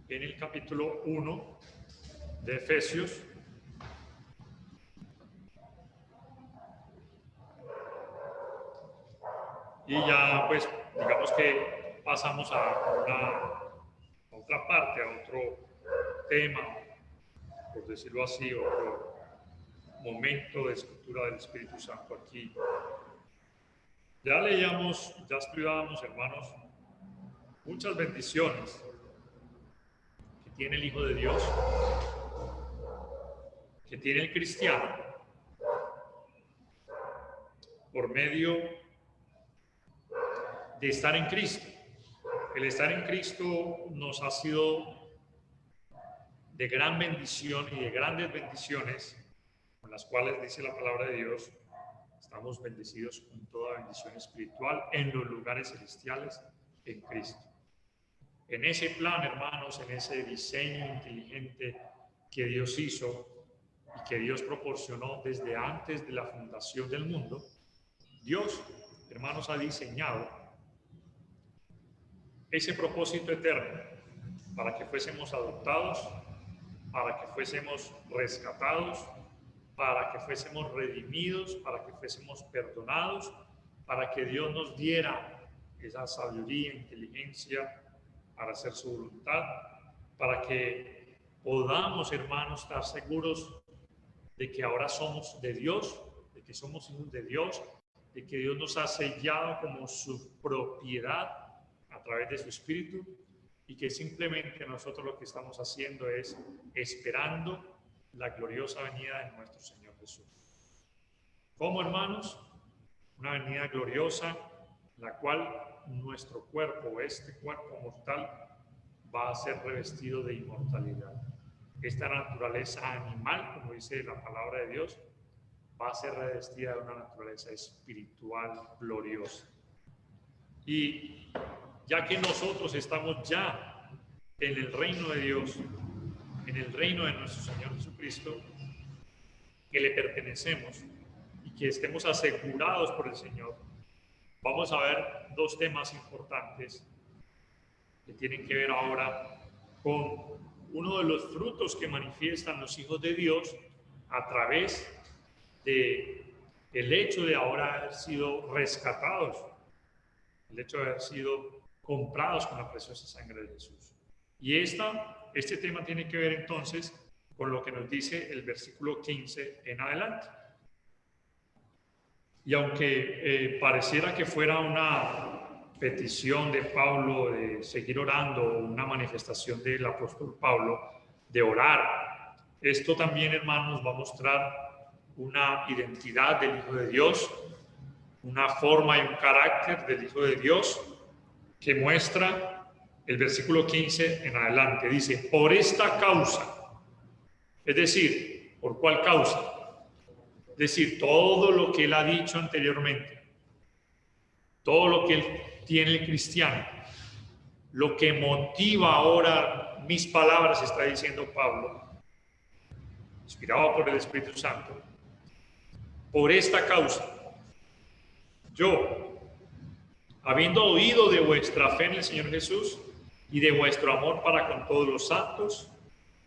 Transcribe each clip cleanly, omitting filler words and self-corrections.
en el capítulo 1 de Efesios. Y ya, pues, digamos que pasamos a otra parte, a otro tema, por decirlo así, otro momento de escritura del Espíritu Santo aquí. Ya leíamos, ya estudiábamos, hermanos, muchas bendiciones que tiene el Hijo de Dios, que tiene el cristiano, por medio de estar en Cristo. El estar en Cristo nos ha sido de gran bendición y de grandes bendiciones, con las cuales dice la palabra de Dios, estamos bendecidos con toda bendición espiritual en los lugares celestiales en Cristo. En ese plan, hermanos, en ese diseño inteligente que Dios hizo y que Dios proporcionó desde antes de la fundación del mundo, Dios, hermanos, ha diseñado ese propósito eterno para que fuésemos adoptados, para que fuésemos rescatados, para que fuésemos redimidos, para que fuésemos perdonados, para que Dios nos diera esa sabiduría, inteligencia para hacer su voluntad, para que podamos, hermanos, estar seguros de que ahora somos de Dios, de que somos hijos de Dios, de que Dios nos ha sellado como su propiedad a través de su Espíritu, y que simplemente nosotros lo que estamos haciendo es esperando la gloriosa venida de nuestro Señor Jesús. ¿Cómo, hermanos? Una venida gloriosa, la cual nuestro cuerpo, este cuerpo mortal, va a ser revestido de inmortalidad. Esta naturaleza animal, como dice la palabra de Dios, va a ser revestida de una naturaleza espiritual gloriosa. Y ya que nosotros estamos ya en el reino de Dios, en el reino de nuestro Señor Jesucristo, que le pertenecemos y que estemos asegurados por el Señor, vamos a ver dos temas importantes que tienen que ver ahora con uno de los frutos que manifiestan los hijos de Dios a través de el hecho de ahora haber sido rescatados, el hecho de haber sido comprados con la preciosa sangre de Jesús. Y este tema tiene que ver entonces con lo que nos dice el versículo 15 en adelante. Y aunque pareciera que fuera una petición de Pablo de seguir orando, una manifestación del apóstol Pablo de orar, esto también, hermanos, va a mostrar una identidad del Hijo de Dios, una forma y un carácter del Hijo de Dios que muestra el versículo 15 en adelante. Dice, por esta causa, es decir, ¿por cuál causa? Es decir, todo lo que él ha dicho anteriormente, todo lo que él tiene el cristiano, lo que motiva ahora mis palabras, está diciendo Pablo, inspirado por el Espíritu Santo. Por esta causa, yo, habiendo oído de vuestra fe en el Señor Jesús y de vuestro amor para con todos los santos,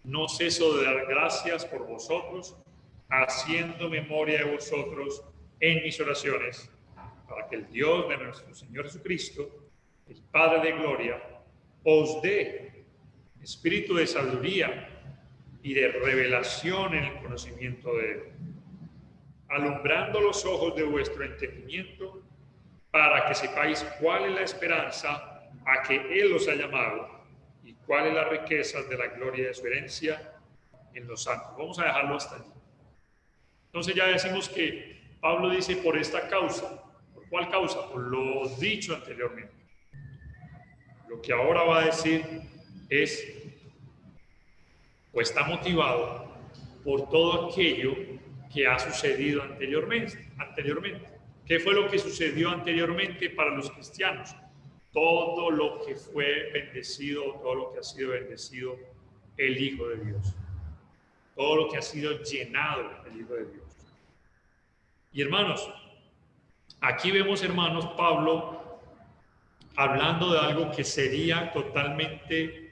no ceso de dar gracias por vosotros, haciendo memoria de vosotros en mis oraciones, para que el Dios de nuestro Señor Jesucristo, el Padre de gloria, os dé espíritu de sabiduría y de revelación en el conocimiento de Él, alumbrando los ojos de vuestro entendimiento, para que sepáis cuál es la esperanza a que Él os ha llamado y cuáles las riquezas de la gloria de su herencia en los santos. Vamos a dejarlo hasta allí. Entonces ya decimos que Pablo dice por esta causa. ¿Por cuál causa? Por lo dicho anteriormente. Lo que ahora va a decir es, o está motivado por todo aquello que ha sucedido anteriormente. ¿Qué fue lo que sucedió anteriormente para los cristianos? Todo lo que fue bendecido, todo lo que ha sido bendecido el Hijo de Dios. Todo lo que ha sido llenado el Hijo de Dios. Y hermanos, aquí vemos, hermanos, Pablo hablando de algo que sería totalmente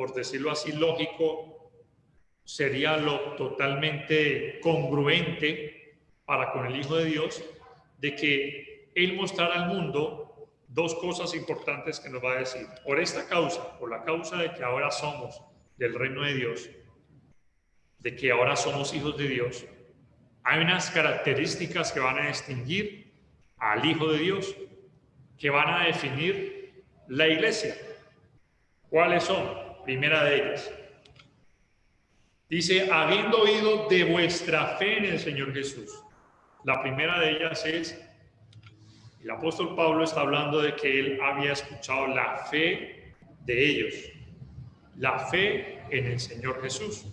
por decirlo así, lógico, sería lo totalmente congruente para con el Hijo de Dios, de que Él mostrara al mundo dos cosas importantes que nos va a decir. Por esta causa, por la causa de que ahora somos del reino de Dios, de que ahora somos hijos de Dios, hay unas características que van a distinguir al Hijo de Dios, que van a definir la iglesia. ¿Cuáles son? Primera de ellas. Dice, habiendo oído de vuestra fe en el Señor Jesús. La primera de ellas es, el apóstol Pablo está hablando de que él había escuchado la fe de ellos, la fe en el Señor Jesús.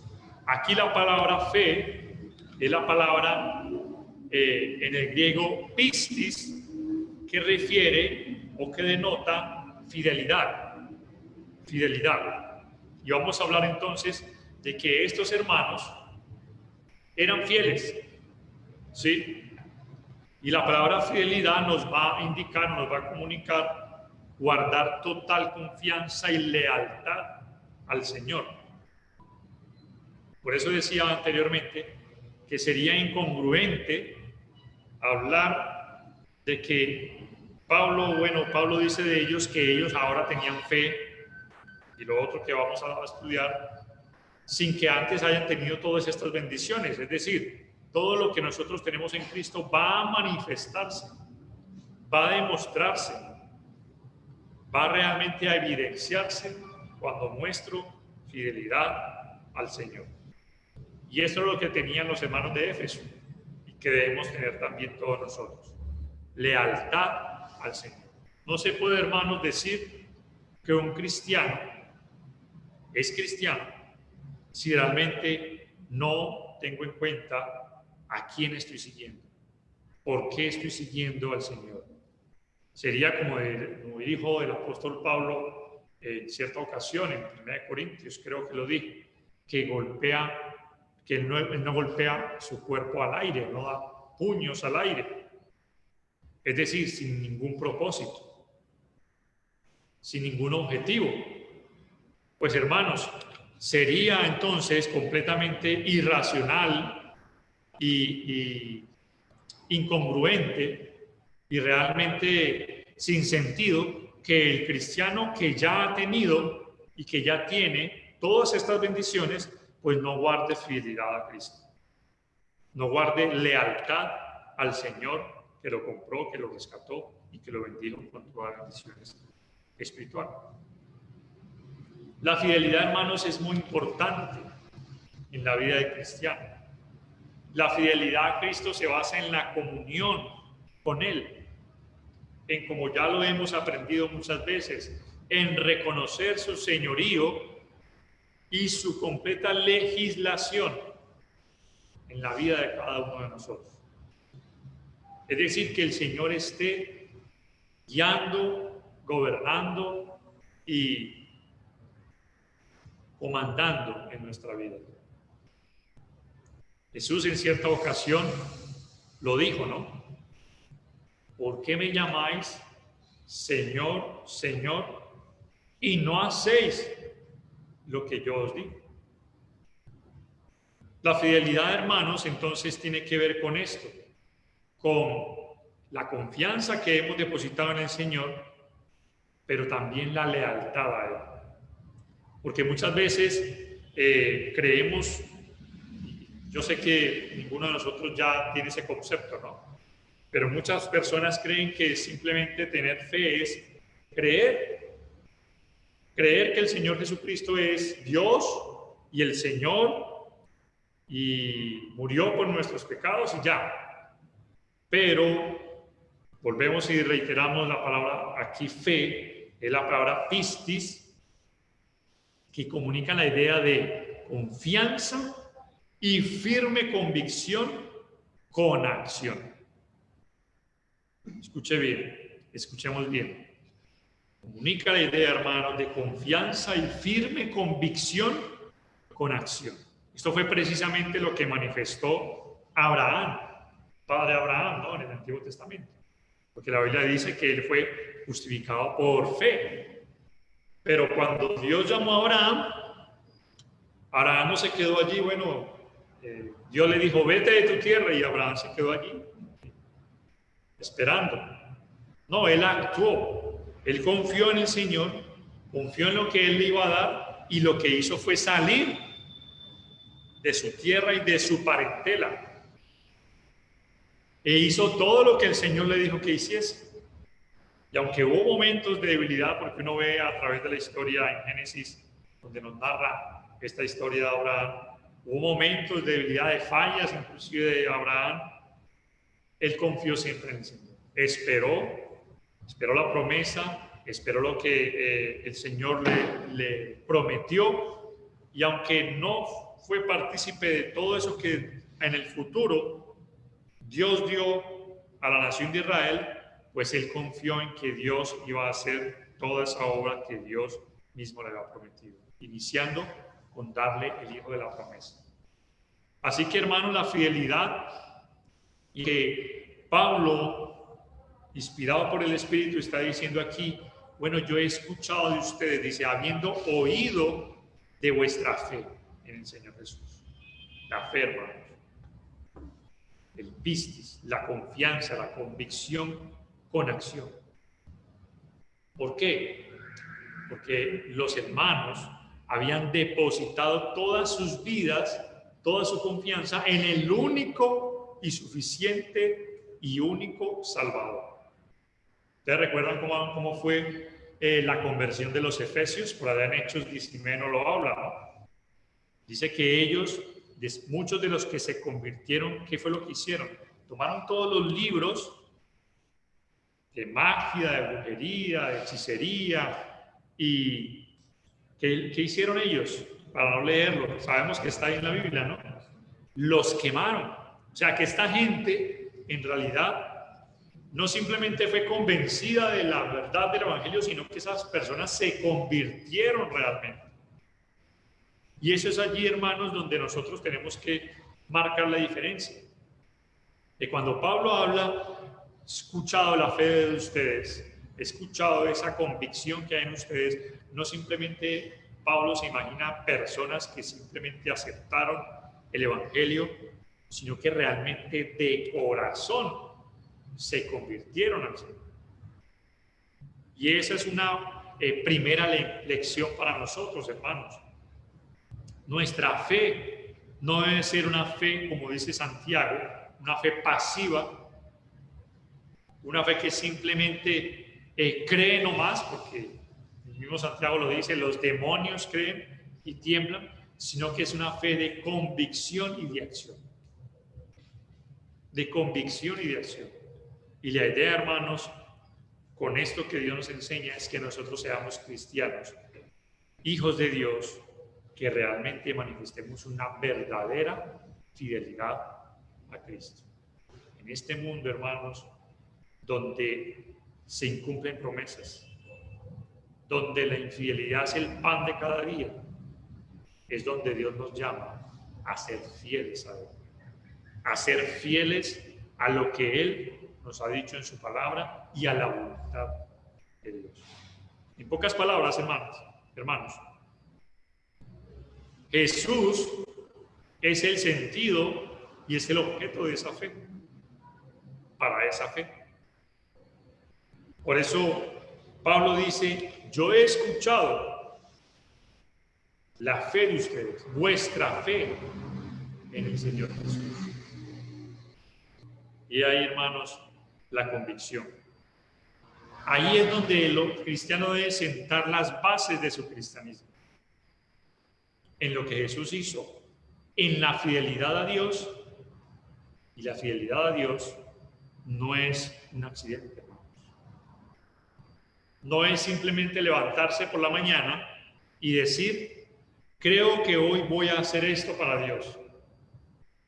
Aquí la palabra fe es la palabra en el griego pistis, que refiere o que denota fidelidad. Fidelidad. Y vamos a hablar entonces de que estos hermanos eran fieles, ¿sí? Y la palabra fidelidad nos va a indicar, nos va a comunicar guardar total confianza y lealtad al Señor. Por eso decía anteriormente que sería incongruente hablar de que Pablo dice de ellos que ellos ahora tenían fe, y lo otro que vamos a estudiar, sin que antes hayan tenido todas estas bendiciones. Es decir, todo lo que nosotros tenemos en Cristo va a manifestarse, va a demostrarse, va realmente a evidenciarse cuando muestro fidelidad al Señor. Y eso es lo que tenían los hermanos de Éfeso y que debemos tener también todos nosotros. Lealtad al Señor. No se puede, hermanos, decir que un cristiano es cristiano si realmente no tengo en cuenta a quién estoy siguiendo, por qué estoy siguiendo al Señor. Sería como dijo el apóstol Pablo en cierta ocasión, en 1 Corintios, creo que lo dijo, que él no golpea su cuerpo al aire, no da puños al aire, es decir, sin ningún propósito, sin ningún objetivo. Pues hermanos, sería entonces completamente irracional y incongruente y realmente sin sentido que el cristiano que ya ha tenido y que ya tiene todas estas bendiciones, pues no guarde fidelidad a Cristo, no guarde lealtad al Señor que lo compró, que lo rescató y que lo bendijo con todas las bendiciones espirituales. La fidelidad, hermanos, es muy importante en la vida del cristiano. La fidelidad a Cristo se basa en la comunión con Él, en, como ya lo hemos aprendido muchas veces, en reconocer su señorío y su completa legislación en la vida de cada uno de nosotros. Es decir, que el Señor esté guiando, gobernando y comandando en nuestra vida. Jesús en cierta ocasión lo dijo, ¿no? ¿Por qué me llamáis Señor, Señor, y no hacéis lo que yo os digo? La fidelidad, hermanos, entonces tiene que ver con esto, con la confianza que hemos depositado en el Señor, pero también la lealtad a Él. Porque muchas veces creemos, yo sé que ninguno de nosotros ya tiene ese concepto, ¿no? Pero muchas personas creen que simplemente tener fe es creer que el Señor Jesucristo es Dios y el Señor y murió por nuestros pecados y ya. Pero volvemos y reiteramos la palabra aquí, fe, es la palabra pistis, que comunica la idea de confianza y firme convicción con acción. Escuche bien, escuchemos bien. Comunica la idea, hermanos, de confianza y firme convicción con acción. Esto fue precisamente lo que manifestó Abraham, padre Abraham, ¿no? En el Antiguo Testamento. Porque la Biblia dice que él fue justificado por fe. Pero cuando Dios llamó a Abraham, Abraham no se quedó allí, bueno, Dios le dijo, vete de tu tierra, y Abraham se quedó allí, esperando. No, él actuó, él confió en el Señor, confió en lo que él le iba a dar, y lo que hizo fue salir de su tierra y de su parentela. E hizo todo lo que el Señor le dijo que hiciese. Y aunque hubo momentos de debilidad, porque uno ve a través de la historia en Génesis, donde nos narra esta historia de Abraham, hubo momentos de debilidad, de fallas, inclusive de Abraham, él confió siempre en el Señor. Esperó la promesa, esperó lo que el Señor le prometió, y aunque no fue partícipe de todo eso que en el futuro Dios dio a la nación de Israel, pues él confió en que Dios iba a hacer toda esa obra que Dios mismo le había prometido, iniciando con darle el hijo de la promesa. Así que, hermanos, la fidelidad, y que Pablo, inspirado por el Espíritu, está diciendo aquí, bueno, yo he escuchado de ustedes, dice, habiendo oído de vuestra fe en el Señor Jesús. La fe, hermanos, el pistis, la confianza, la convicción con acción. ¿Por qué? Porque los hermanos habían depositado todas sus vidas, toda su confianza en el único y suficiente y único Salvador. ¿Ustedes recuerdan cómo fue la conversión de los efesios? Por allá en Hechos 19 no lo habla, ¿no? Dice que ellos, muchos de los que se convirtieron, ¿qué fue lo que hicieron? Tomaron todos los libros de magia, de brujería, de hechicería, y ¿qué hicieron ellos? Para no leerlo, sabemos que está ahí en la Biblia, ¿no? Los quemaron. O sea que esta gente en realidad no simplemente fue convencida de la verdad del Evangelio, sino que esas personas se convirtieron realmente. Y eso es allí, hermanos, donde nosotros tenemos que marcar la diferencia. De cuando Pablo habla, he escuchado la fe de ustedes, he escuchado esa convicción que hay en ustedes, no simplemente Pablo se imagina personas que simplemente aceptaron el Evangelio, sino que realmente de corazón se convirtieron al Señor. Y esa es una primera lección para nosotros, hermanos. Nuestra fe no debe ser una fe, como dice Santiago, una fe pasiva, una fe que simplemente cree nomás, porque el mismo Santiago lo dice, los demonios creen y tiemblan, sino que es una fe de convicción y de acción. De convicción y de acción. Y la idea, hermanos, con esto que Dios nos enseña es que nosotros seamos cristianos, hijos de Dios, que realmente manifestemos una verdadera fidelidad a Cristo. En este mundo, hermanos, donde se incumplen promesas, donde la infidelidad es el pan de cada día, es donde Dios nos llama a ser fieles a Él, a ser fieles a lo que Él nos ha dicho en su palabra y a la voluntad de Dios. En pocas palabras, hermanos, Jesús es el sentido y es el objeto de esa fe, para esa fe. Por eso Pablo dice, yo he escuchado la fe de ustedes, vuestra fe en el Señor Jesús. Y ahí, hermanos, la convicción. Ahí es donde el cristiano debe sentar las bases de su cristianismo. En lo que Jesús hizo, en la fidelidad a Dios. Y la fidelidad a Dios no es un accidente, hermanos. No es simplemente levantarse por la mañana y decir, creo que hoy voy a hacer esto para Dios.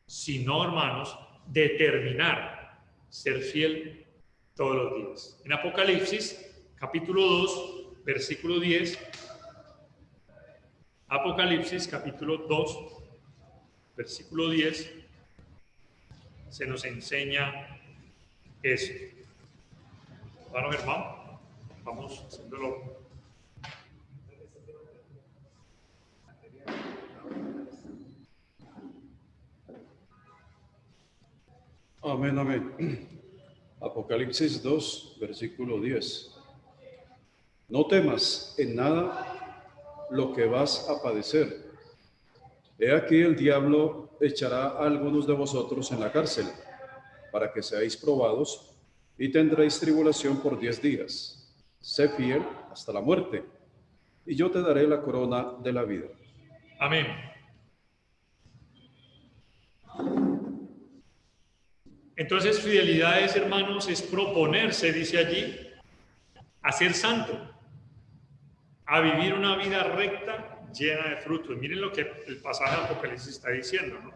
Sino, hermanos, determinar ser fiel todos los días. En Apocalipsis, capítulo 2, versículo 10. Apocalipsis, capítulo 2, versículo 10. Se nos enseña eso. Bueno, hermano, vamos haciéndolo Amén, amén. Apocalipsis 2, versículo 10. No temas en nada lo que vas a padecer. He aquí el diablo echará a algunos de vosotros en la cárcel, para que seáis probados, y tendréis tribulación por 10 días. Sé fiel hasta la muerte, y yo te daré la corona de la vida. Amén. Entonces, fidelidades, hermanos, es proponerse, dice allí, a ser santo, a vivir una vida recta, llena de frutos. Miren lo que el pasaje de Apocalipsis está diciendo, ¿no?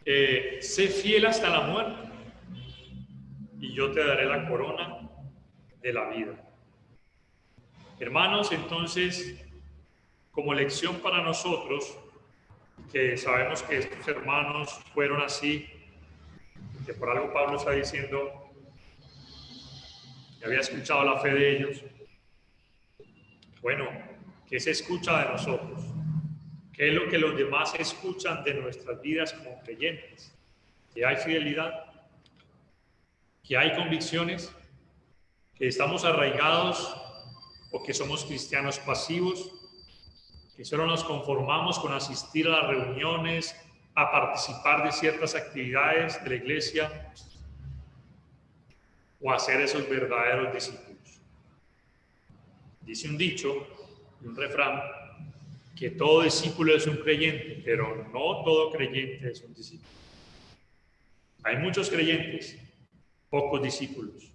Sé fiel hasta la muerte, y yo te daré la corona de la vida. Hermanos, entonces, como lección para nosotros, que sabemos que estos hermanos fueron así, que por algo Pablo está diciendo que había escuchado la fe de ellos. Bueno, ¿qué se escucha de nosotros? ¿Qué es lo que los demás escuchan de nuestras vidas como creyentes? ¿Que hay fidelidad? ¿Que hay convicciones? ¿Que estamos arraigados o que somos cristianos pasivos? ¿Que solo nos conformamos con asistir a las reuniones, a participar de ciertas actividades de la iglesia o a ser esos verdaderos discípulos? Dice un dicho, un refrán, que todo discípulo es un creyente, pero no todo creyente es un discípulo. Hay muchos creyentes, pocos discípulos.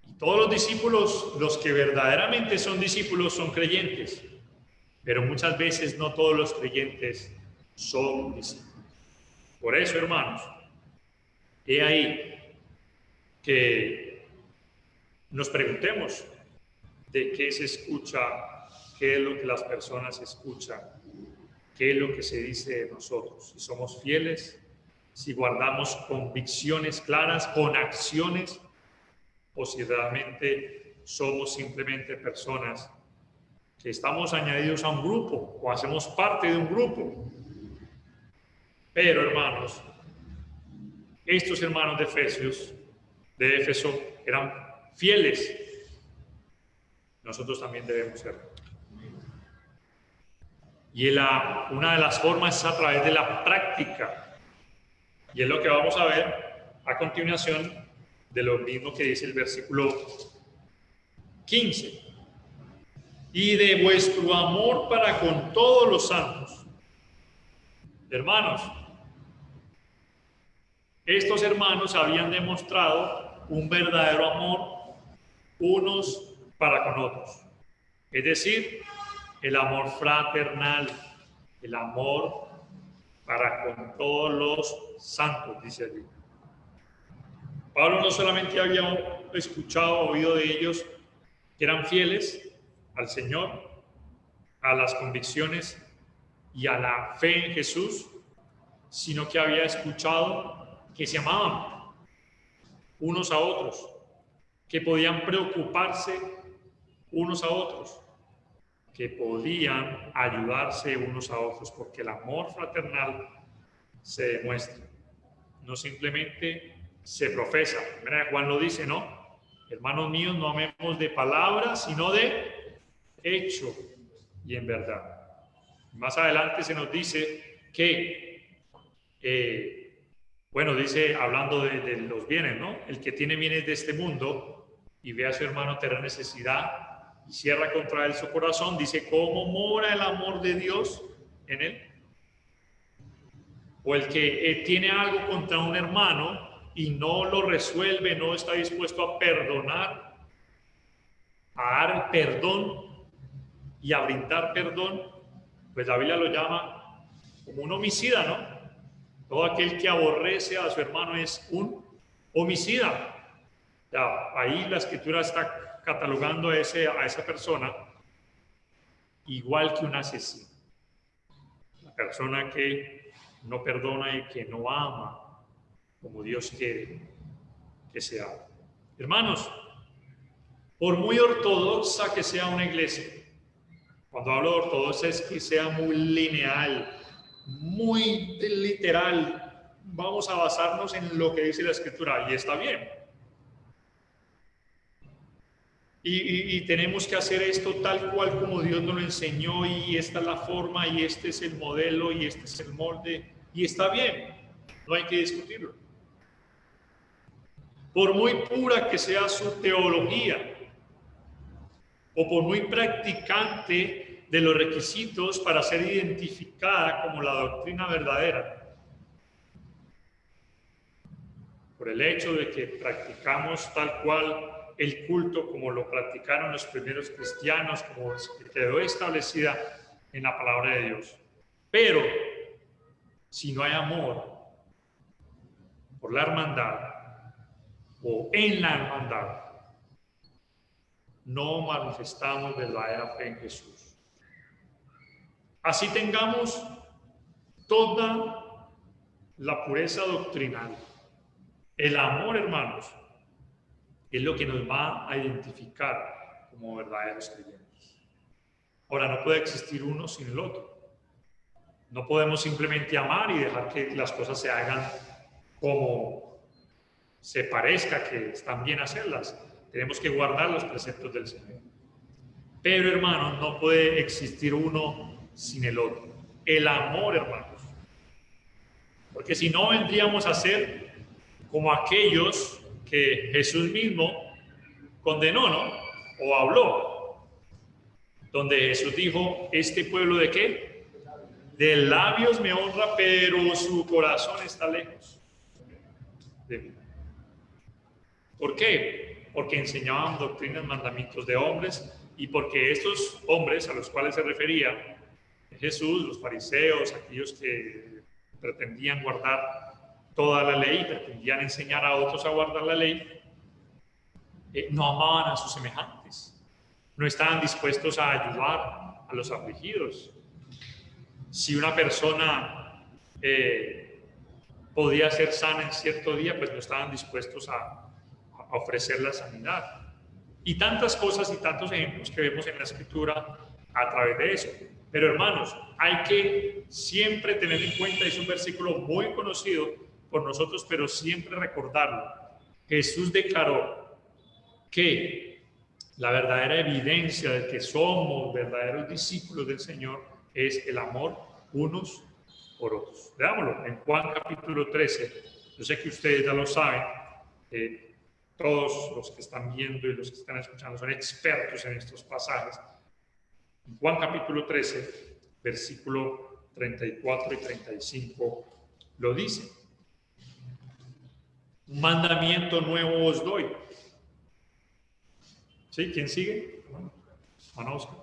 Y todos los discípulos, los que verdaderamente son discípulos, son creyentes, pero muchas veces no todos los creyentes son discípulos. Por eso, hermanos, he ahí que nos preguntemos de qué se escucha, qué es lo que las personas escuchan, qué es lo que se dice de nosotros, si somos fieles, si guardamos convicciones claras con acciones, o si realmente somos simplemente personas que estamos añadidos a un grupo o hacemos parte de un grupo. Pero, hermanos, estos hermanos de Éfeso, eran fieles. Nosotros también debemos ser. Y una de las formas es a través de la práctica. Y es lo que vamos a ver a continuación de lo mismo que dice el versículo 15. Y de vuestro amor para con todos los santos. Hermanos, estos hermanos habían demostrado un verdadero amor unos para con otros. Es decir, el amor fraternal, el amor para con todos los santos, dice allí. Pablo no solamente había escuchado, oído de ellos que eran fieles al Señor, a las convicciones y a la fe en Jesús, sino que había escuchado que se amaban unos a otros, que podían preocuparse unos a otros, que podían ayudarse unos a otros, porque el amor fraternal se demuestra, no simplemente se profesa. Mira, Juan lo dice, ¿no? Hermanos míos, no amemos de palabra, sino de hecho y en verdad. Más adelante se nos dice que, dice, hablando de los bienes, ¿no? El que tiene bienes de este mundo y ve a su hermano tener necesidad y cierra contra él su corazón, dice, ¿cómo mora el amor de Dios en él? O el que tiene algo contra un hermano y no lo resuelve, no está dispuesto a perdonar, a dar perdón y a brindar perdón, pues la Biblia lo llama como un homicida, ¿no? Todo aquel que aborrece a su hermano es un homicida. Ya, ahí la Escritura está catalogando a esa persona igual que un asesino. La persona que no perdona y que no ama como Dios quiere que se haga. Hermanos, por muy ortodoxa que sea una iglesia, cuando hablo de ortodoxa es que sea muy lineal, muy literal, vamos a basarnos en lo que dice la Escritura, y está bien. Y tenemos que hacer esto tal cual como Dios nos lo enseñó, y esta es la forma, y este es el modelo, y este es el molde, y está bien, no hay que discutirlo. Por muy pura que sea su teología, o por muy practicante de los requisitos para ser identificada como la doctrina verdadera, por el hecho de que practicamos tal cual el culto como lo practicaron los primeros cristianos, como quedó establecida en la palabra de Dios. Pero si no hay amor por la hermandad o en la hermandad, no manifestamos verdadera fe en Jesús. Así tengamos toda la pureza doctrinal. El amor, hermanos, es lo que nos va a identificar como verdaderos creyentes. Ahora, no puede existir uno sin el otro. No podemos simplemente amar y dejar que las cosas se hagan como se parezca que están bien hacerlas. Tenemos que guardar los preceptos del Señor. Pero, hermanos, no puede existir uno sin el otro. El amor, hermanos. Porque si no, vendríamos a ser como aquellos que Jesús mismo condenó, ¿no? O habló. Donde Jesús dijo, ¿este pueblo de qué? De labios me honra, pero su corazón está lejos de mí. ¿Por qué? Porque enseñaban doctrinas, mandamientos de hombres, y porque estos hombres a los cuales se refería Jesús, los fariseos, aquellos que pretendían guardar toda la ley, pretendían enseñar a otros a guardar la ley, no amaban a sus semejantes, no estaban dispuestos a ayudar a los afligidos. Si una persona podía ser sana en cierto día, pues no estaban dispuestos a ofrecer la sanidad. Y tantas cosas y tantos ejemplos que vemos en la Escritura a través de eso. Pero, hermanos, hay que siempre tener en cuenta, es un versículo muy conocido por nosotros, pero siempre recordarlo. Jesús declaró que la verdadera evidencia de que somos verdaderos discípulos del Señor es el amor unos por otros. Veámoslo en Juan capítulo 13. Yo sé que ustedes ya lo saben, todos los que están viendo y los que están escuchando son expertos en estos pasajes. En Juan capítulo 13, versículo 34 y 35, lo dice. Un mandamiento nuevo os doy. ¿Sí? ¿Quién sigue? Oscar.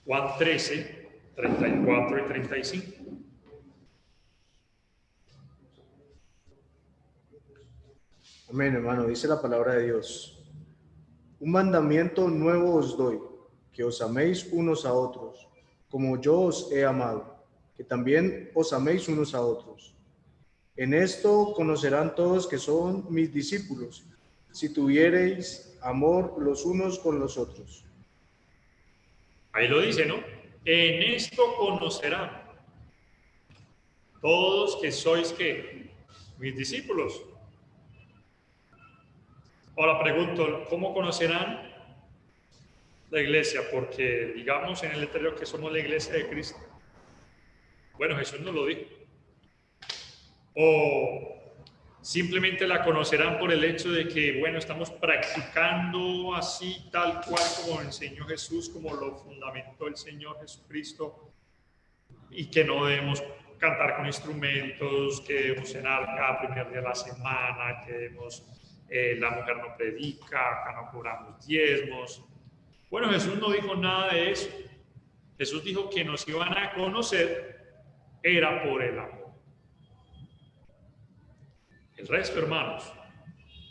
Juan 13, 34 y 35. Amén, hermano. Dice la palabra de Dios. Un mandamiento nuevo os doy, que os améis unos a otros, como yo os he amado, que también os améis unos a otros. En esto conocerán todos que son mis discípulos, si tuviereis amor los unos con los otros. Ahí lo dice, ¿no? En esto conocerán todos que sois, ¿qué? Mis discípulos. Ahora pregunto, ¿cómo conocerán la iglesia? Porque digamos en el letrero que somos la iglesia de Cristo. Bueno, Jesús nos lo dijo. O simplemente la conocerán por el hecho de que, bueno, estamos practicando así, tal cual como enseñó Jesús, como lo fundamentó el Señor Jesucristo, y que no debemos cantar con instrumentos, que debemos cenar cada primer día de la semana, que debemos, la mujer no predica, acá no cobramos diezmos. Bueno, Jesús no dijo nada de eso. Jesús dijo que nos iban a conocer era por el amor. El resto, hermanos,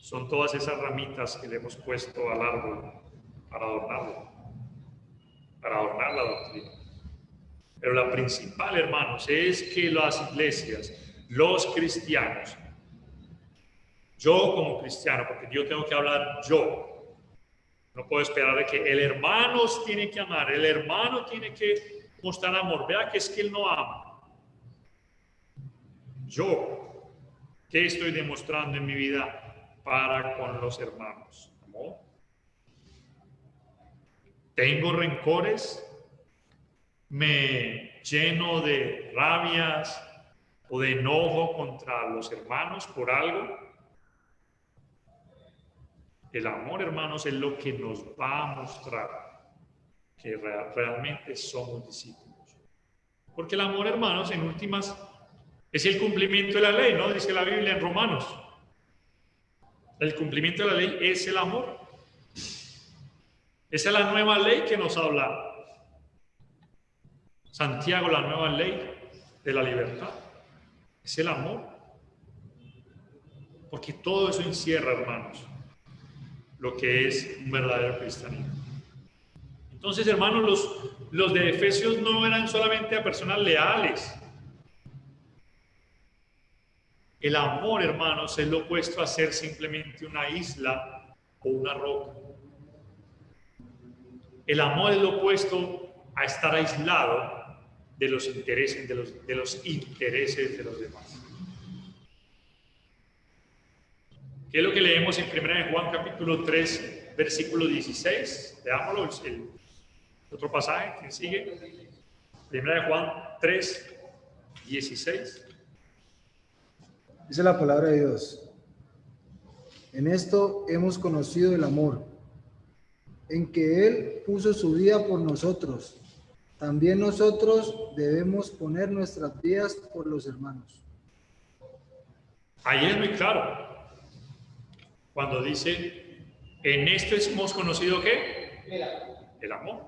son todas esas ramitas que le hemos puesto al árbol para adornarlo, para adornar la doctrina. Pero la principal, hermanos, es que las iglesias, los cristianos, yo como cristiano, porque yo tengo que hablar yo, no puedo esperar de que el hermano tiene que amar, el hermano tiene que mostrar amor. Vea que es que Él no ama. Yo, ¿qué estoy demostrando en mi vida para con los hermanos? Amor. ¿Tengo rencores? ¿Me lleno de rabias o de enojo contra los hermanos por algo? El amor, hermanos, es lo que nos va a mostrar que realmente somos discípulos. Porque el amor, hermanos, en últimas, es el cumplimiento de la ley, ¿no? Dice la Biblia en Romanos. El cumplimiento de la ley es el amor. Esa es la nueva ley que nos habla Santiago, la nueva ley de la libertad. Es el amor. Porque todo eso encierra, hermanos, lo que es un verdadero cristianismo. Entonces, hermanos, los de Efesios no eran solamente a personas leales. El amor, hermanos, es lo opuesto a ser simplemente una isla o una roca. El amor es lo opuesto a estar aislado de los intereses de los intereses de los demás. ¿Qué es lo que leemos en 1 Juan capítulo 3, versículo 16? Leámoslo, el otro pasaje que sigue. 1 Juan 3, 16. Dice la palabra de Dios: en esto hemos conocido el amor, en que Él puso su vida por nosotros. También nosotros debemos poner nuestras vidas por los hermanos. Ahí es muy claro. Cuando dice, en esto hemos conocido ¿qué? El amor.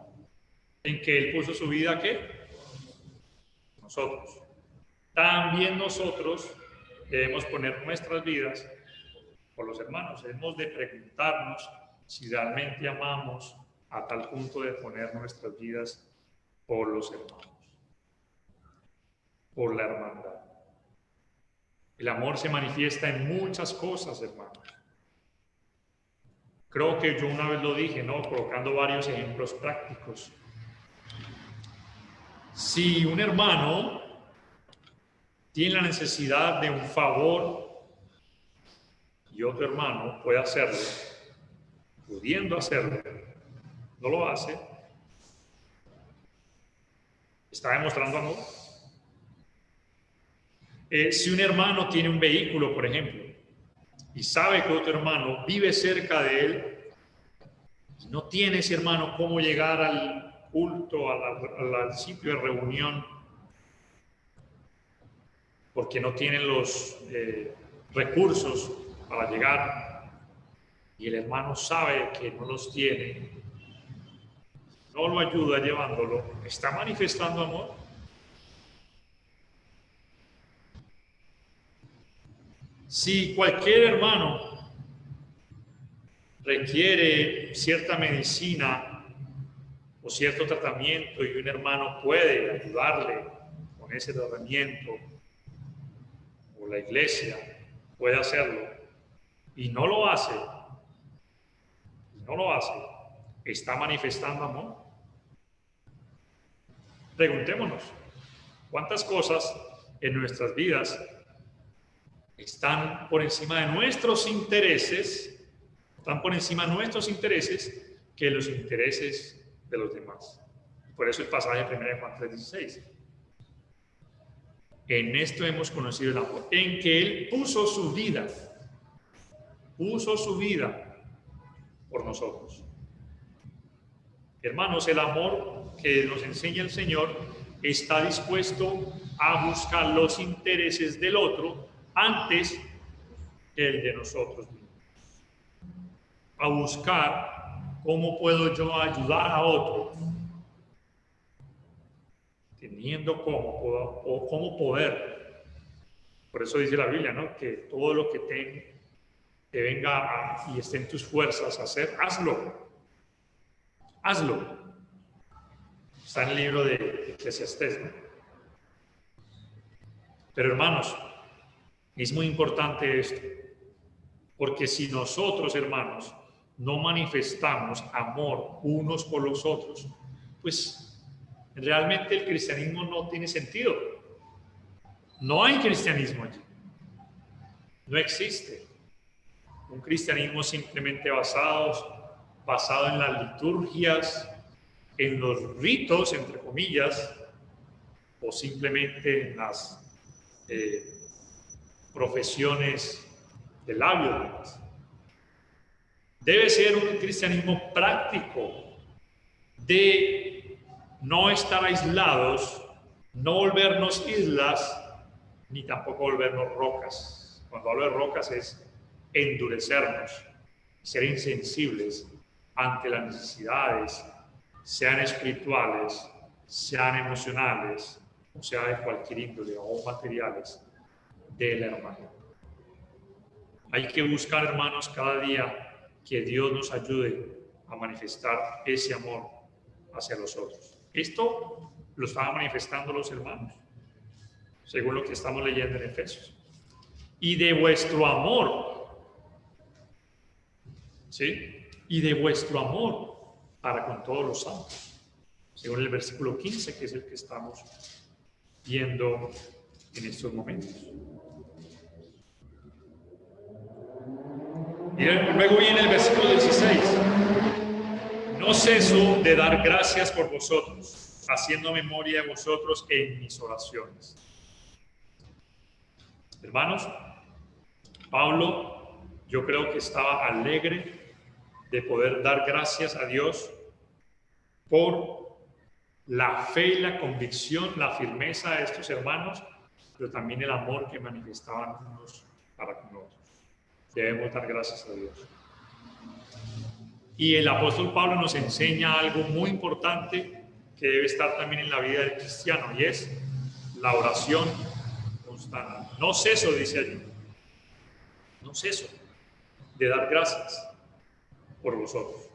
En que Él puso su vida ¿qué? Nosotros. También nosotros debemos poner nuestras vidas por los hermanos. Debemos de preguntarnos si realmente amamos a tal punto de poner nuestras vidas por los hermanos, por la hermandad. El amor se manifiesta en muchas cosas, hermanos. Creo que yo una vez lo dije, ¿no? Colocando varios ejemplos prácticos. Si un hermano tiene la necesidad de un favor y otro hermano puede hacerlo, pudiendo hacerlo, no lo hace, ¿está demostrando amor? Si un hermano tiene un vehículo, por ejemplo, y sabe que otro hermano vive cerca de él, y no tiene ese hermano cómo llegar al culto, al sitio de reunión, porque no tienen los recursos para llegar, y el hermano sabe que no los tiene, no lo ayuda llevándolo, ¿está manifestando amor? Si cualquier hermano requiere cierta medicina o cierto tratamiento y un hermano puede ayudarle con ese tratamiento, o la iglesia puede hacerlo, y no lo hace, ¿está manifestando amor? Preguntémonos, ¿cuántas cosas en nuestras vidas están por encima de nuestros intereses, que los intereses de los demás? Por eso el pasaje de 1 Juan 3:16. En esto hemos conocido el amor, en que Él puso su vida por nosotros. Hermanos, el amor que nos enseña el Señor está dispuesto a buscar los intereses del otro antes que el de nosotros mismos. A buscar cómo puedo yo ayudar a otro, teniendo cómo poder. Por eso dice la Biblia, ¿no? Que todo lo que te venga y esté en tus fuerzas a hacer, hazlo. Está en el libro de Eclesiastés, ¿no? Pero hermanos, es muy importante esto, porque si nosotros, hermanos, no manifestamos amor unos por los otros, pues realmente el cristianismo no tiene sentido. No hay cristianismo allí. No existe un cristianismo simplemente basado en las liturgias, en los ritos, entre comillas, o simplemente en las profesiones de labios. Debe ser un cristianismo práctico, de no estar aislados, no volvernos islas, ni tampoco volvernos rocas. Cuando hablo de rocas es endurecernos, ser insensibles ante las necesidades, sean espirituales, sean emocionales, o sea de cualquier índole o materiales del hermano. Hay que buscar, hermanos, cada día que Dios nos ayude a manifestar ese amor hacia los otros. Esto lo estaban manifestando los hermanos, según lo que estamos leyendo en Efesios. Y de vuestro amor, ¿sí? Y de vuestro amor para con todos los santos, según el versículo 15, que es el que estamos viendo en estos momentos. Y luego viene el versículo 16. No ceso de dar gracias por vosotros, haciendo memoria de vosotros en mis oraciones. Hermanos, Pablo, yo creo que estaba alegre de poder dar gracias a Dios por la fe y la convicción, la firmeza de estos hermanos, pero también el amor que manifestaban unos para con otros. Debemos dar gracias a Dios. Y el apóstol Pablo nos enseña algo muy importante que debe estar también en la vida del cristiano, y es la oración constante. No ceso, dice allí, no ceso de dar gracias por vosotros,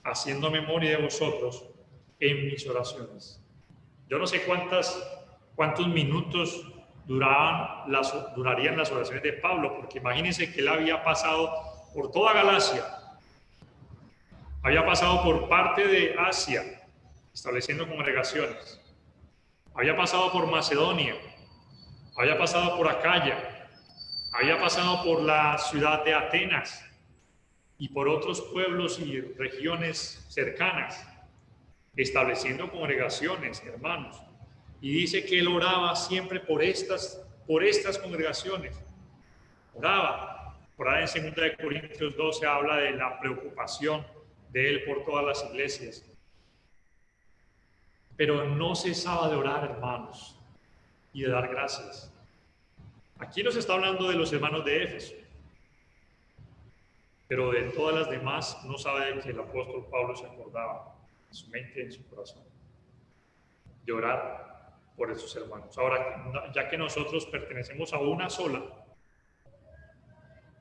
haciendo memoria de vosotros en mis oraciones. Yo no sé cuántos minutos durarían las oraciones de Pablo, porque imagínense que él había pasado por toda Galacia, había pasado por parte de Asia, estableciendo congregaciones, había pasado por Macedonia, había pasado por Acaya, había pasado por la ciudad de Atenas y por otros pueblos y regiones cercanas, estableciendo congregaciones, hermanos. Y dice que él oraba siempre por estas congregaciones. Oraba. Por ahí en 2 Corintios 12 habla de la preocupación de él por todas las iglesias. Pero no cesaba de orar, hermanos, y de dar gracias. Aquí nos está hablando de los hermanos de Éfeso, pero de todas las demás no sabe de que el apóstol Pablo se acordaba en su mente y en su corazón de orar por esos hermanos. Ahora, ya que nosotros pertenecemos a una sola,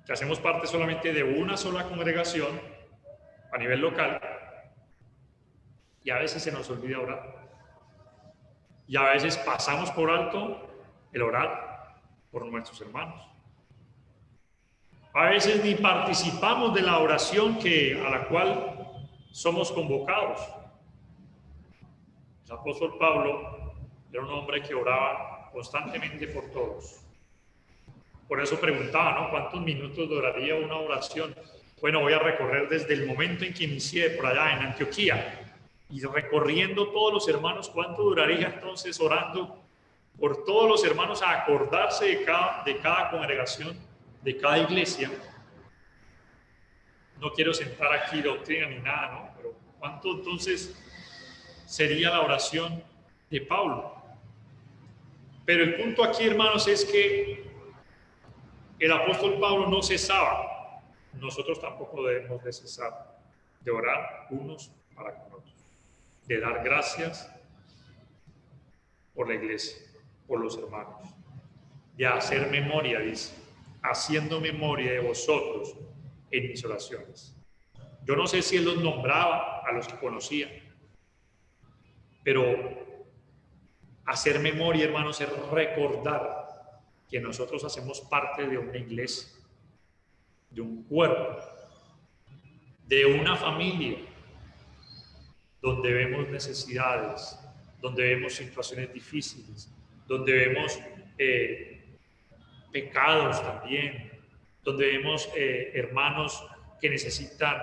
que hacemos parte solamente de una sola congregación a nivel local, y a veces se nos olvida orar, y a veces pasamos por alto el orar por nuestros hermanos. A veces ni participamos de la oración a la cual somos convocados. El apóstol Pablo era un hombre que oraba constantemente por todos. Por eso preguntaba, ¿no? ¿Cuántos minutos duraría una oración? Bueno, voy a recorrer desde el momento en que inicié por allá en Antioquía y recorriendo todos los hermanos, ¿cuánto duraría entonces orando por todos los hermanos a acordarse de cada congregación, de cada iglesia? No quiero sentar aquí doctrina ni nada, ¿no? Pero ¿cuánto entonces sería la oración de Pablo? Pero el punto aquí, hermanos, es que el apóstol Pablo no cesaba. Nosotros tampoco debemos de cesar de orar unos para con otros, de dar gracias por la iglesia, por los hermanos, de hacer memoria, dice, haciendo memoria de vosotros en mis oraciones. Yo no sé si él los nombraba a los que conocía, pero hacer memoria, hermanos, es recordar que nosotros hacemos parte de una iglesia, de un cuerpo, de una familia, donde vemos necesidades, donde vemos situaciones difíciles, donde vemos pecados también, donde vemos hermanos que necesitan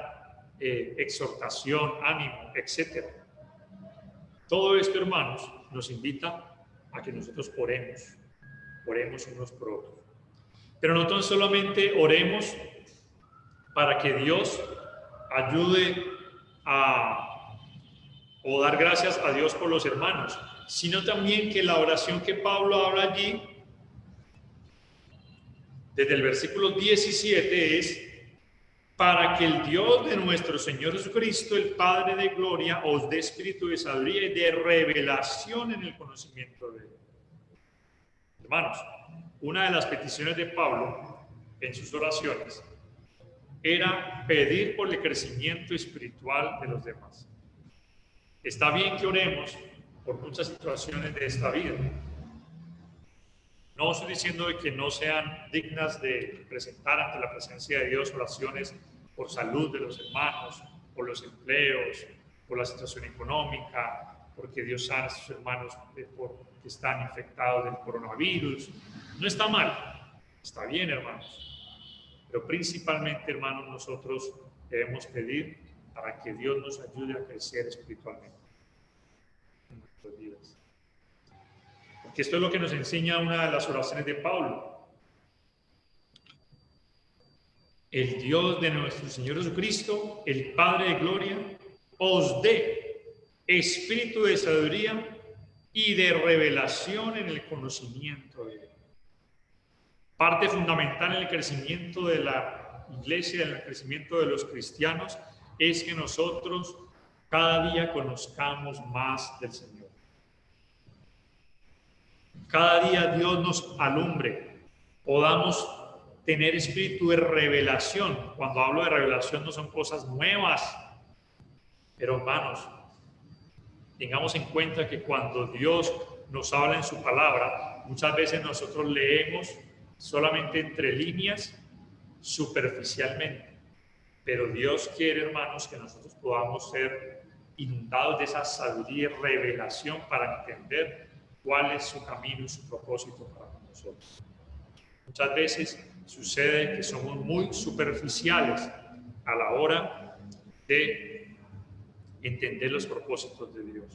exhortación, ánimo, etc. Todo esto, hermanos, nos invita a que nosotros oremos unos por otros. Pero no tan solamente oremos para que Dios ayude o dar gracias a Dios por los hermanos, sino también que la oración que Pablo habla allí, desde el versículo 17, es para que el Dios de nuestro Señor Jesucristo, el Padre de gloria, os dé espíritu de sabiduría y de revelación en el conocimiento de Él. Hermanos, una de las peticiones de Pablo en sus oraciones era pedir por el crecimiento espiritual de los demás. Está bien que oremos por muchas situaciones de esta vida. No estoy diciendo de que no sean dignas de presentar ante la presencia de Dios oraciones por salud de los hermanos, por los empleos, por la situación económica, porque Dios sana a sus hermanos porque están infectados del coronavirus. No está mal, está bien, hermanos. Pero principalmente, hermanos, nosotros debemos pedir para que Dios nos ayude a crecer espiritualmente en nuestras vidas. Porque esto es lo que nos enseña una de las oraciones de Pablo. El Dios de nuestro Señor Jesucristo, el Padre de gloria, os dé espíritu de sabiduría y de revelación en el conocimiento de Él. Parte fundamental en el crecimiento de la iglesia, en el crecimiento de los cristianos, es que nosotros cada día conozcamos más del Señor. Cada día Dios nos alumbre, podamos tener espíritu de revelación. Cuando hablo de revelación no son cosas nuevas, pero hermanos, tengamos en cuenta que cuando Dios nos habla en su palabra, muchas veces nosotros leemos solamente entre líneas, superficialmente. Pero Dios quiere, hermanos, que nosotros podamos ser inundados de esa sabiduría y revelación para entender cuál es su camino y su propósito para nosotros. Muchas veces sucede que somos muy superficiales a la hora de entender los propósitos de Dios.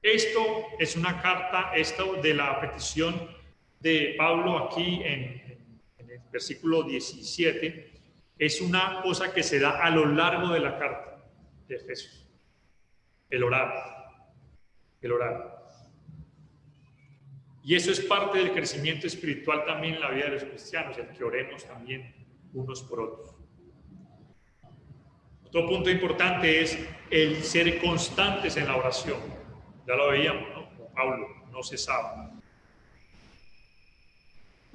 Esto es una carta, esto de la petición de Pablo aquí en el versículo 17, es una cosa que se da a lo largo de la carta de Efesios. El orar. Y eso es parte del crecimiento espiritual también en la vida de los cristianos, el que oremos también unos por otros. Otro punto importante es el ser constantes en la oración. Ya lo veíamos, ¿no? Como Pablo, no cesaba.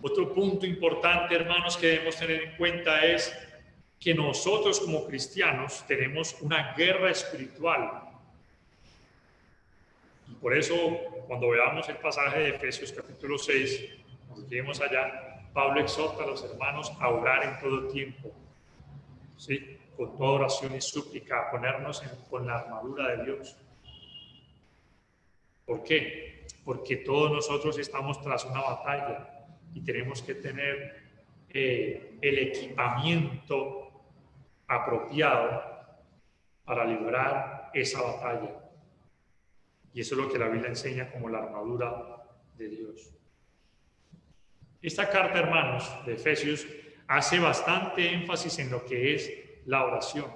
Otro punto importante, hermanos, que debemos tener en cuenta es que nosotros como cristianos tenemos una guerra espiritual. Y por eso, cuando veamos el pasaje de Efesios capítulo 6, cuando lleguemos allá, Pablo exhorta a los hermanos a orar en todo tiempo, ¿sí? Con toda oración y súplica, a ponernos con la armadura de Dios. ¿Por qué? Porque todos nosotros estamos tras una batalla y tenemos que tener el equipamiento apropiado para librar esa batalla. Y eso es lo que la Biblia enseña como la armadura de Dios. Esta carta, hermanos, de Efesios, hace bastante énfasis en lo que es la oración.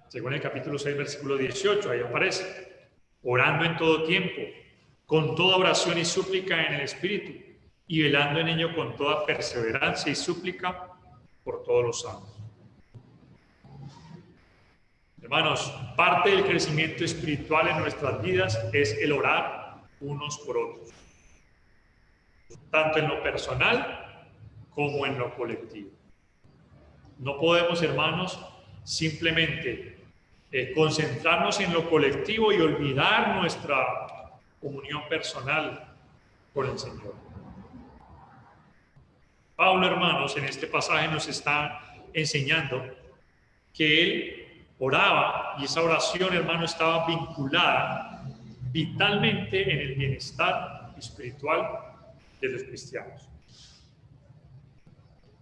Según el capítulo 6, versículo 18, ahí aparece: orando en todo tiempo, con toda oración y súplica en el Espíritu, y velando en ello con toda perseverancia y súplica por todos los santos. Hermanos, parte del crecimiento espiritual en nuestras vidas es el orar unos por otros, tanto en lo personal como en lo colectivo. No podemos, hermanos, simplemente concentrarnos en lo colectivo y olvidar nuestra comunión personal con el Señor. Pablo, hermanos, en este pasaje nos está enseñando que él oraba, y esa oración, hermano, estaba vinculada vitalmente en el bienestar espiritual de los cristianos.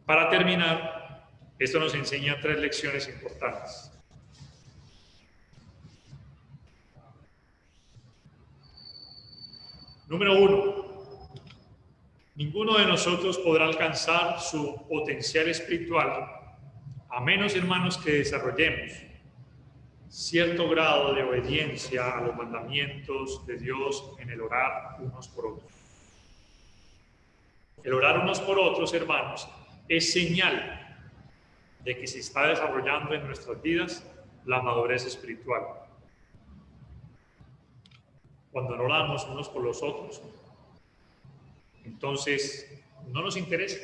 Para terminar, esto nos enseña 3 lecciones importantes. Número 1, ninguno de nosotros podrá alcanzar su potencial espiritual a menos, hermanos, que desarrollemos cierto grado de obediencia a los mandamientos de Dios en el orar unos por otros. El orar unos por otros, hermanos, es señal de que se está desarrollando en nuestras vidas la madurez espiritual. Cuando no oramos unos por los otros, entonces no nos interesa.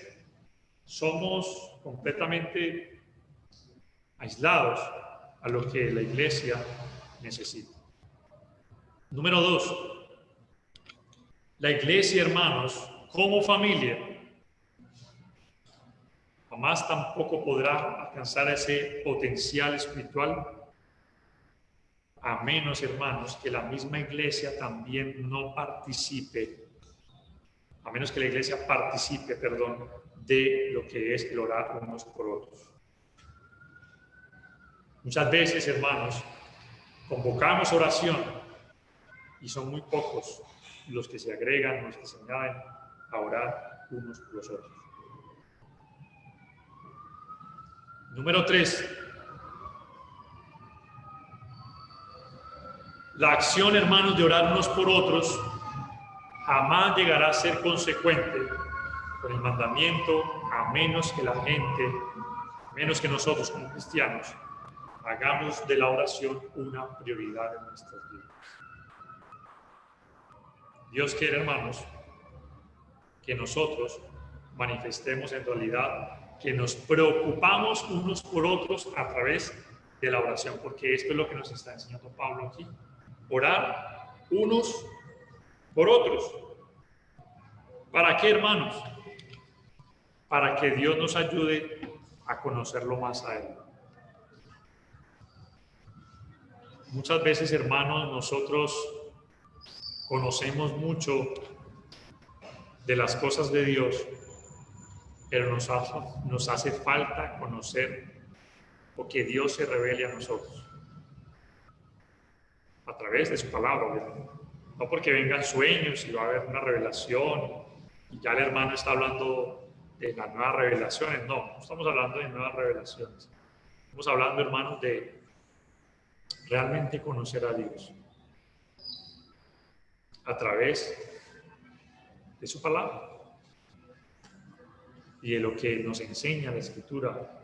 Somos completamente aislados a lo que la iglesia necesita. Número 2, la iglesia, hermanos, como familia, jamás tampoco podrá alcanzar ese potencial espiritual a menos, hermanos, que la misma iglesia también no participe, a menos que la iglesia participe, de lo que es el orar unos por otros. Muchas veces, hermanos, convocamos oración y son muy pocos los que se agregan, los que se añaden a orar unos por los otros. Número 3. La acción, hermanos, de orar unos por otros jamás llegará a ser consecuente con el mandamiento a menos que la gente, menos que nosotros como cristianos, hagamos de la oración una prioridad en nuestras vidas. Dios quiere, hermanos, que nosotros manifestemos en realidad que nos preocupamos unos por otros a través de la oración, porque esto es lo que nos está enseñando Pablo aquí. Orar unos por otros. ¿Para qué, hermanos? Para que Dios nos ayude a conocerlo más a Él. Muchas veces, hermanos, nosotros conocemos mucho de las cosas de Dios, pero nos hace falta conocer o que Dios se revele a nosotros a través de su palabra, ¿verdad? No porque vengan sueños y va a haber una revelación y ya el hermano está hablando de las nuevas revelaciones. No estamos hablando de nuevas revelaciones. Estamos hablando, hermanos, de realmente conocer a Dios a través de su palabra y de lo que nos enseña la Escritura,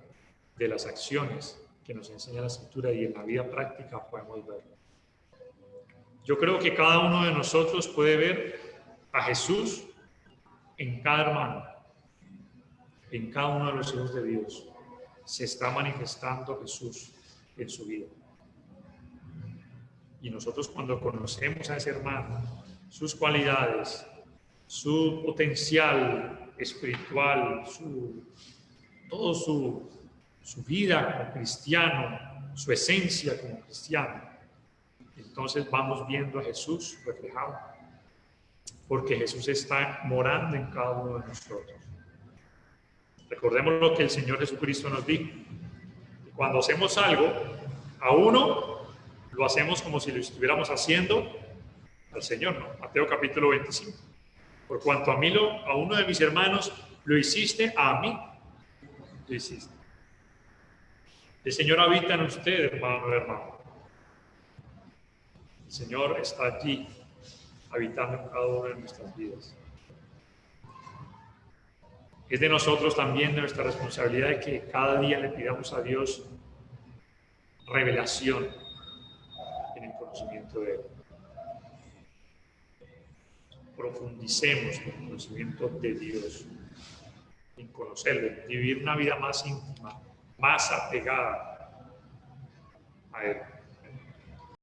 de las acciones que nos enseña la Escritura, y en la vida práctica podemos verlo. Yo creo que cada uno de nosotros puede ver a Jesús en cada hermano, en cada uno de los hijos de Dios. Se está manifestando Jesús en su vida. Y nosotros, cuando conocemos a ese hermano, sus cualidades, su potencial espiritual, todo su vida como cristiano, su esencia como cristiano, entonces vamos viendo a Jesús reflejado, porque Jesús está morando en cada uno de nosotros. Recordemos lo que el Señor Jesucristo nos dijo: cuando hacemos algo a uno, lo hacemos como si lo estuviéramos haciendo al Señor, ¿no? Mateo capítulo 25. Por cuanto a uno de mis hermanos lo hiciste, a mí lo hiciste. El Señor habita en usted, hermano. El Señor está allí, habitando en cada una de nuestras vidas. Es de nosotros también, de nuestra responsabilidad, de que cada día le pidamos a Dios revelación en el conocimiento de Él. Profundicemos en el conocimiento de Dios, en conocerlo, en vivir una vida más íntima, más apegada a Él.